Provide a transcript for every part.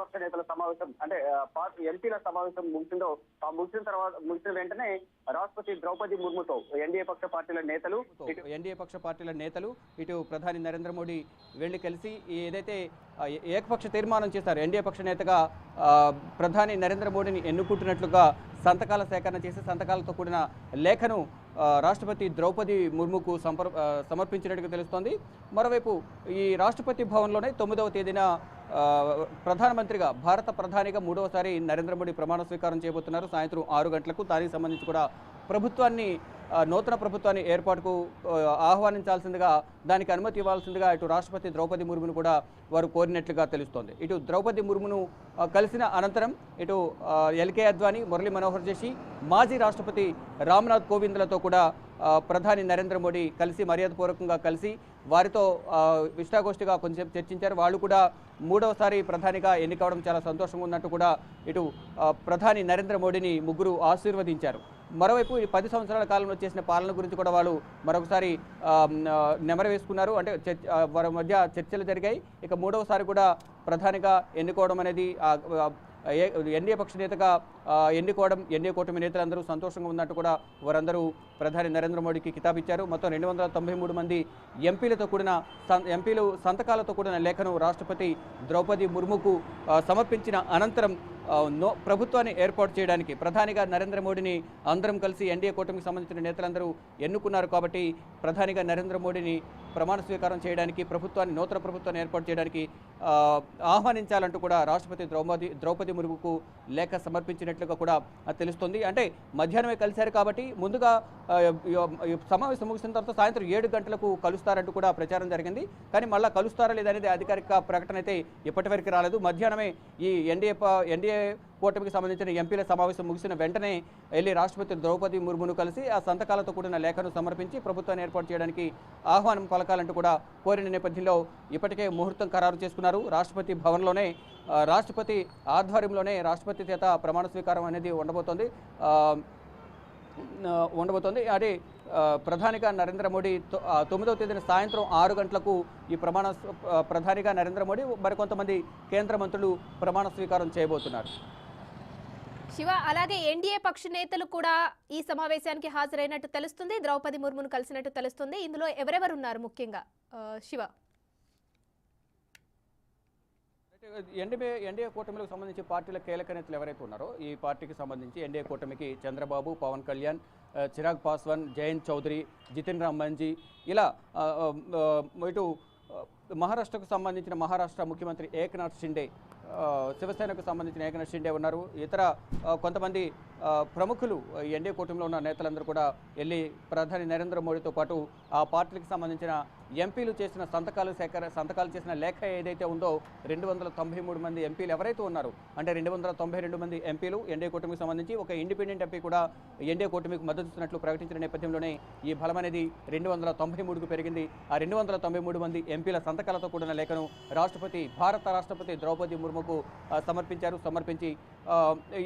పక్ష నేతల సమావేశం అంటే ఎంపీల సమావేశం ముగిసిన వెంటనే రాష్ట్రపతి ద్రౌపది ముర్ముతో ఎన్డీఏ పక్ష పార్టీల నేతలు ఇటు ప్రధాని నరేంద్ర మోడీ వెళ్లి కలిసి ఏదైతే ఏకపక్ష తీర్మానం చేశారు ఎన్డీఏ పక్ష నేతగా ప్రధాని నరేంద్ర మోడీని ఎన్నుకుంటున్నట్లుగా సంతకాల సేకరణ చేసి సంతకాలతో కూడిన లేఖను రాష్ట్రపతి ద్రౌపది ముర్ముకు సమర్పించినట్టుగా తెలుస్తోంది. మరోవైపు ఈ రాష్ట్రపతి భవన్లోనే 9వ తేదీన ప్రధానమంత్రిగా భారత ప్రధానిగా మూడవసారి నరేంద్ర మోడీ ప్రమాణ స్వీకారం చేయబోతున్నారు. సాయంత్రం 6 గంటలకు దానికి సంబంధించి కూడా నూతన ప్రభుత్వాన్ని ఏర్పాటుకు ఆహ్వానించాల్సిందిగా దానికి అనుమతి ఇవ్వాల్సిందిగా ఇటు రాష్ట్రపతి ద్రౌపది ముర్మును కూడా వారు కోరినట్లుగా తెలుస్తోంది. ఇటు ద్రౌపది ముర్మును కలిసిన అనంతరం ఇటు ఎల్కే అద్వానీ, మురళీ మనోహర్ జోషి, మాజీ రాష్ట్రపతి రామ్నాథ్ కోవింద్లతో కూడా ప్రధాని నరేంద్ర మోడీ కలిసి మర్యాదపూర్వకంగా కలిసి వారితో ఇష్టాగోష్ఠిగా కొంచెం చర్చించారు. వాళ్ళు కూడా మూడవసారి ప్రధానిగా ఎన్నికవడం చాలా సంతోషంగా ఉన్నట్టు కూడా ఇటు ప్రధాని నరేంద్ర మోడీని ముగ్గురు ఆశీర్వదించారు. మరోవైపు ఈ 10 సంవత్సరాల కాలంలో చేసిన పాలన గురించి కూడా వాళ్ళు మరొకసారి నెమరు వేసుకున్నారు. అంటే వారి మధ్య చర్చలు జరిగాయి. ఇక మూడవసారి కూడా ప్రధానిగా ఎన్నుకోవడం అనేది ఎన్డీఏ పక్ష నేతగా ఎన్నుకోవడం ఎన్డీఏ కూటమి నేతలందరూ సంతోషంగా ఉన్నట్టు కూడా వారందరూ ప్రధాని నరేంద్ర మోడీకి కితాబిచ్చారు. మొత్తం 293 మంది ఎంపీలు సంతకాలతో కూడిన లేఖను రాష్ట్రపతి ద్రౌపది ముర్ముకు సమర్పించిన అనంతరం ప్రభుత్వాన్ని ఏర్పాటు చేయడానికి ప్రధానిగా నరేంద్ర మోడీని అందరం కలిసి ఎన్డీఏ కూటమికి సంబంధించిన నేతలందరూ ఎన్నుకున్నారు. కాబట్టి ప్రధానిగా నరేంద్ర మోడీని ప్రమాణ స్వీకారం చేయడానికి నూతన ప్రభుత్వాన్ని ఏర్పాటు చేయడానికి ఆహ్వానించాలంటూ కూడా రాష్ట్రపతి ద్రౌపది ముర్ముకు లేఖ సమర్పించినట్లుగా కూడా తెలుస్తుంది. అంటే మధ్యాహ్నమే కలిశారు కాబట్టి ముందుగా సమావేశం ముగిసిన తర్వాత సాయంత్రం 7 గంటలకు కలుస్తారంటూ కూడా ప్రచారం జరిగింది. కానీ మళ్ళీ కలుస్తారా లేదనేది అధికారిక ప్రకటన అయితే ఇప్పటివరకు రాలేదు. మధ్యాహ్నమే ఈ ఎన్డీఏ కూటమికి సంబంధించిన ఎంపీల సమావేశం ముగిసిన వెంటనే వెళ్ళి రాష్ట్రపతి ద్రౌపది ముర్మును కలిసి ఆ సంతకాలతో కూడిన లేఖను సమర్పించి ప్రభుత్వాన్ని ఏర్పాటు చేయడానికి ఆహ్వానం పలకాలంటూ కూడా కోరిన నేపథ్యంలో ఇప్పటికే ముహూర్తం ఖరారు చేసుకున్నారు. రాష్ట్రపతి భవన్లోనే రాష్ట్రపతి ఆధ్వర్యంలోనే రాష్ట్రపతి చేత ప్రమాణ స్వీకారం అనేది ఉండబోతోంది. అదే ప్రధానిగా నరేంద్ర మోడీ 9వ తేదీన సాయంత్రం 6 గంటలకు ఈ ప్రధానిగా నరేంద్ర మోడీ మరికొంతమంది కేంద్ర మంత్రులు ప్రమాణ స్వీకారం చేయబోతున్నారు. శివ, అలాగే ఎన్డీఏ పక్ష నేతలు కూడా ఈ సమావేశానికి హాజరైనట్టు తెలుస్తుంది. ద్రౌపది ముర్మును కలిసినట్టు తెలుస్తుంది. ఇందులో ఎవరెవరు ఉన్నారు ముఖ్యంగా శివ? ఎన్డీఏ కూటమికి సంబంధించి పార్టీల కీలక నేతలు ఎవరైతే ఉన్నారో ఈ పార్టీకి సంబంధించి ఎన్డీఏ కూటమికి చంద్రబాబు, పవన్ కళ్యాణ్, చిరాగ్ పాస్వాన్, జయంత్ చౌదరి, జితిన్ రామ్ మాంఝీ ఇలా ఇటు మహారాష్ట్రకు సంబంధించిన మహారాష్ట్ర ముఖ్యమంత్రి ఏక్నాథ్ షిండే, శివసేనకు సంబంధించిన ఏక్నాథ్ షిండే ఉన్నారు. ఇతర కొంతమంది ప్రముఖులు ఎన్డీఏ కూటమిలో ఉన్న నేతలందరూ కూడా వెళ్ళి ప్రధాని నరేంద్ర మోడీతో పాటు ఆ పార్టీకి సంబంధించిన ఎంపీలు చేసిన సంతకాలు చేసిన లేఖ ఏదైతే ఉందో 293 మంది ఎంపీలు ఎవరైతే ఉన్నారో అంటే 292 మంది ఎంపీలు ఎన్డీఏ కూటమికి సంబంధించి ఒక ఇండిపెండెంట్ ఎంపీ కూడా ఎన్డీఏ కూటమికి మద్దతు ఇస్తున్నట్లు ప్రకటించిన నేపథ్యంలోనే ఈ బలం అనేది 293కు పెరిగింది. ఆ 293 మంది ఎంపీల సంతకాలతో కూడిన లేఖను భారత రాష్ట్రపతి ద్రౌపది ముర్ముకు సమర్పించి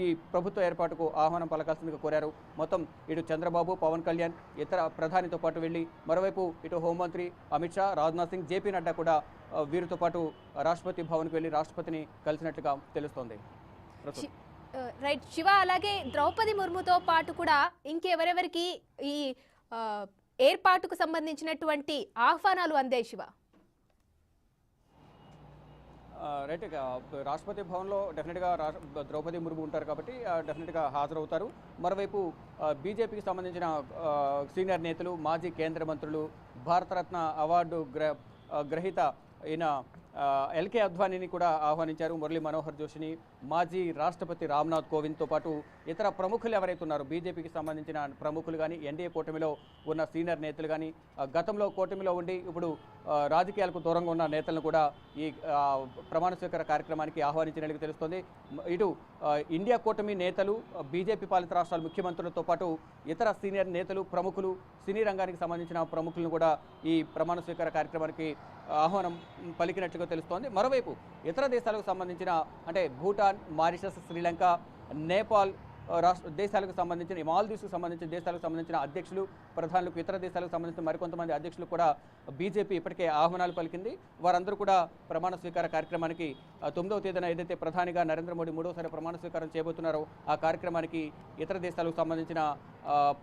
ఈ ప్రభుత్వ ఏర్పాటుకు ఆహ్వానం పలకాల్సిందిగా కోరారు. మొత్తం ఇటు చంద్రబాబు, పవన్ కళ్యాణ్, ఇతర ప్రధానితో పాటు వెళ్ళి మరోవైపు ఇటు హోంమంత్రి అమిత్ షా, రాజ్నాథ్ సింగ్, జేపీ నడ్డా కూడా వీరితో పాటు రాష్ట్రపతి భవన్కు వెళ్ళి రాష్ట్రపతిని కలిసినట్లుగా తెలుస్తోంది. రైట్ శివ, అలాగే ద్రౌపది ముర్ముతో పాటు కూడా ఇంకెవరెవరికి ఈ ఏర్పాటుకు సంబంధించినటువంటి ఆహ్వానాలు అందాయి శివ? రైట్, రాష్ట్రపతి భవన్లో డెఫినెట్గా ద్రౌపది ముర్ము ఉంటారు కాబట్టి డెఫినెట్గా హాజరవుతారు. మరోవైపు బీజేపీకి సంబంధించిన సీనియర్ నేతలు, మాజీ కేంద్ర మంత్రులు, భారతరత్న అవార్డు గ్రహీత అయిన ఎల్కే అద్వానీని కూడా ఆహ్వానించారు. మురళీ మనోహర్ జోషిని, మాజీ రాష్ట్రపతి రామ్నాథ్ కోవింద్తో పాటు ఇతర ప్రముఖులు ఎవరైతే ఉన్నారో బీజేపీకి సంబంధించిన ప్రముఖులు కానీ ఎన్డీఏ కూటమిలో ఉన్న సీనియర్ నేతలు కానీ గతంలో కూటమిలో ఉండి ఇప్పుడు రాజకీయాలకు దూరంగా ఉన్న నేతలను కూడా ఈ ప్రమాణ స్వీకార కార్యక్రమానికి ఆహ్వానించినట్లుగా తెలుస్తోంది. ఇటు ఇండియా కూటమి నేతలు, బీజేపీ పాలిత రాష్ట్రాల ముఖ్యమంత్రులతో పాటు ఇతర సీనియర్ నేతలు, ప్రముఖులు, సినీ రంగానికి సంబంధించిన ప్రముఖులను కూడా ఈ ప్రమాణ స్వీకార కార్యక్రమానికి ఆహ్వానం పలికినట్లుగా తెలుస్తోంది. మరోవైపు ఇతర దేశాలకు సంబంధించిన అంటే భూటాన్, మారిషస్, శ్రీలంక, నేపాల్, దేశాలకు సంబంధించిన మాల్దీవ్స్కు సంబంధించిన దేశాలకు సంబంధించిన అధ్యక్షులు ప్రధానులకు ఇతర దేశాలకు సంబంధించిన మరికొంతమంది అధ్యక్షులు కూడా బీజేపీ ఇప్పటికే ఆహ్వానాలు పలికింది. వారందరూ కూడా ప్రమాణ స్వీకార కార్యక్రమానికి 9వ తేదీన ఏదైతే ప్రధానిగా నరేంద్ర మోడీ 3వసారి ప్రమాణ స్వీకారం చేయబోతున్నారో ఆ కార్యక్రమానికి ఇతర దేశాలకు సంబంధించిన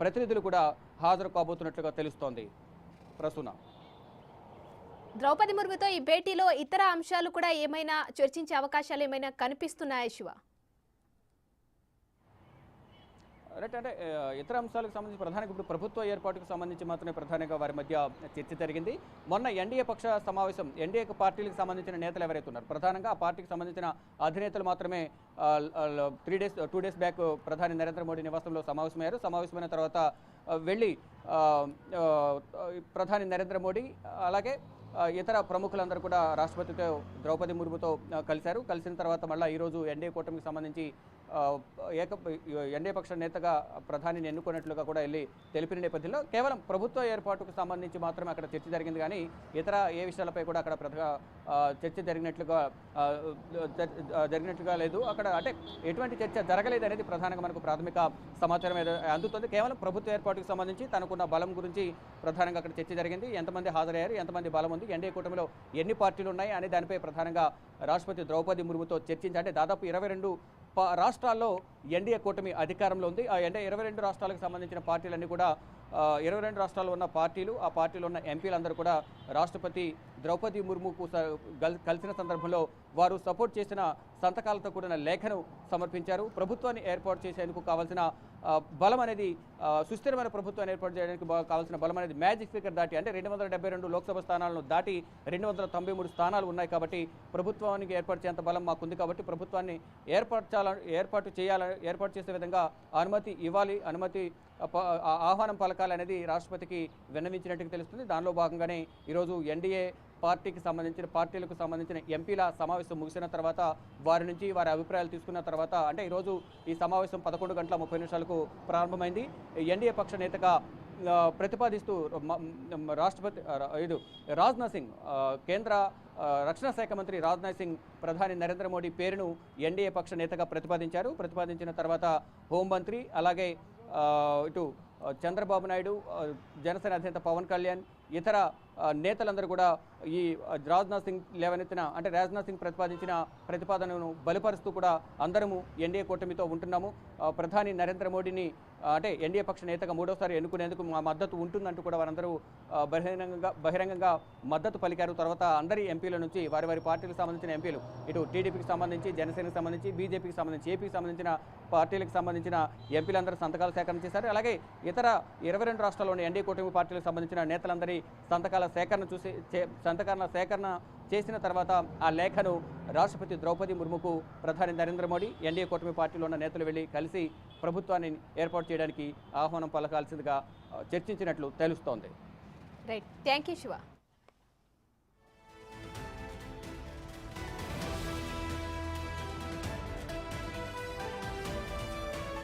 ప్రతినిధులు కూడా హాజరు కాబోతున్నట్లుగా తెలుస్తోంది. ప్రసూన, ద్రౌపది ముర్ముతో ఈ భేటీలో ఇతర అంశాలు కూడా ఏమైనా చర్చించే అవకాశాలు ఏమైనా కనిపిస్తున్నాయా శివ? రైట్, అంటే ఇతర అంశాలకు సంబంధించి ప్రధానంగా ఇప్పుడు ప్రభుత్వ ఏర్పాటుకు సంబంధించి మాత్రమే ప్రధానంగా వారి మధ్య చర్చ జరిగింది. మొన్న ఎన్డీఏ పక్ష సమావేశం ఎన్డీఏ పార్టీలకు సంబంధించిన నేతలు ఎవరైతే ఉన్నారు ప్రధానంగా ఆ పార్టీకి సంబంధించిన అధినేతలు మాత్రమే 2 డేస్ బ్యాక్ ప్రధాని నరేంద్ర మోడీ నివాసంలో సమావేశమయ్యారు. సమావేశమైన తర్వాత వెళ్ళి ప్రధాని నరేంద్ర మోడీ అలాగే ఇతర ప్రముఖులందరూ కూడా రాష్ట్రపతితో ద్రౌపది ముర్ముతో కలిసిన తర్వాత మళ్ళీ ఈరోజు ఎన్డీఏ కూటమికి సంబంధించి ఎన్డీఏ పక్ష నేతగా ప్రధానిని ఎన్నుకున్నట్లుగా కూడా వెళ్ళి తెలిపిన నేపథ్యంలో కేవలం ప్రభుత్వ ఏర్పాటుకు సంబంధించి మాత్రమే అక్కడ చర్చ జరిగింది. కానీ ఇతర ఏ విషయాలపై కూడా అక్కడ చర్చ జరిగినట్లుగా లేదు. అక్కడ అంటే ఎటువంటి చర్చ జరగలేదు అనేది ప్రధానంగా మనకు ప్రాథమిక సమాచారం అందుతుంది. కేవలం ప్రభుత్వ ఏర్పాటుకు సంబంధించి తనకున్న బలం గురించి ప్రధానంగా అక్కడ చర్చ జరిగింది. ఎంతమంది హాజరయ్యారు, ఎంతమంది బలం ఉంది, ఎన్డీఏ కూటమిలో ఎన్ని పార్టీలు ఉన్నాయి అనే దానిపై ప్రధానంగా రాష్ట్రపతి ద్రౌపది ముర్ముతో చర్చించి అంటే దాదాపు 22 రాష్ట్రాల్లో ఎన్డీఏ కూటమి అధికారంలో ఉంది. ఆ 22 రాష్ట్రాలకు సంబంధించిన పార్టీలన్నీ కూడా 22 రాష్ట్రాల్లో ఉన్న పార్టీలు, ఆ పార్టీలో ఉన్న ఎంపీలందరూ కూడా రాష్ట్రపతి ద్రౌపది ముర్ముకు కలిసిన సందర్భంలో వారు సపోర్ట్ చేసిన సంతకాలతో కూడిన లేఖను సమర్పించారు. ప్రభుత్వాన్ని ఏర్పాటు చేసేందుకు కావాల్సిన బలం అనేది సుస్థిరమైన ప్రభుత్వాన్ని ఏర్పాటు చేయడానికి కావాల్సిన బలం అనేది మ్యాజిక్ ఫిగర్ దాటి అంటే 272 లోక్సభ స్థానాలను దాటి 293 స్థానాలు ఉన్నాయి. కాబట్టి ప్రభుత్వానికి ఏర్పాటు చేసేంత బలం మాకుంది. కాబట్టి ప్రభుత్వాన్ని ఏర్పాటు చేసే విధంగా అనుమతి ఇవ్వాలి, ఆహ్వానం పలకాలనేది రాష్ట్రపతికి విన్నవించినట్టుగా తెలుస్తుంది. దానిలో భాగంగానే ఈరోజు ఎన్డీఏ పార్టీలకు సంబంధించిన ఎంపీల సమావేశం ముగిసిన తర్వాత వారి నుంచి వారి అభిప్రాయాలు తీసుకున్న తర్వాత అంటే ఈరోజు ఈ సమావేశం 11:30 ప్రారంభమైంది. ఎన్డీఏ పక్ష నేతగా ప్రతిపాదిస్తూ రాష్ట్రపతి రాజ్నాథ్ సింగ్ కేంద్ర రక్షణ శాఖ మంత్రి రాజ్నాథ్ సింగ్ ప్రధాని నరేంద్ర మోడీ పేరును ఎన్డీఏ పక్ష నేతగా ప్రతిపాదించిన తర్వాత హోంమంత్రి అలాగే ఇటు చంద్రబాబు నాయుడు, జనసేన అధినేత పవన్ కళ్యాణ్, ఇతర నేతలందరూ కూడా ఈ రాజ్నాథ్ సింగ్ ప్రతిపాదించిన ప్రతిపాదనను బలపరుస్తూ కూడా అందరము ఎన్డీఏ కూటమితో ఉంటున్నాము, ప్రధాని నరేంద్ర మోడీని అంటే ఎన్డీఏ పక్ష నేతగా 3వసారి ఎన్నుకునేందుకు మా మద్దతు ఉంటుందంటూ కూడా వారందరూ బహిరంగంగా మద్దతు పలికారు. తర్వాత అందరి ఎంపీల నుంచి వారి పార్టీలకు సంబంధించిన ఎంపీలు ఇటు టీడీపీకి సంబంధించి, జనసేనకు సంబంధించి, బీజేపీకి సంబంధించి, ఏపీకి సంబంధించిన పార్టీలకు సంబంధించిన ఎంపీలందరూ సంతకాలు సేకరణ చేశారు. అలాగే ఇతర 22 రాష్ట్రాల్లోని ఎన్డీఏ కూటమి పార్టీలకు సంబంధించిన నేతలందరి సంతకాల సేకరణ చేసిన తర్వాత ఆ లేఖను రాష్ట్రపతి ద్రౌపది ముర్ముకు ప్రధాని నరేంద్ర మోడీ ఎన్డీఏ కూటమి పార్టీలో ఉన్న నేతలు వెళ్ళి కలిసి ప్రభుత్వాన్ని ఏర్పాటు చేయడానికి ఆహ్వానం పలకాల్సిందిగా చర్చించినట్లు తెలుస్తోంది. Right, thank you Shiva.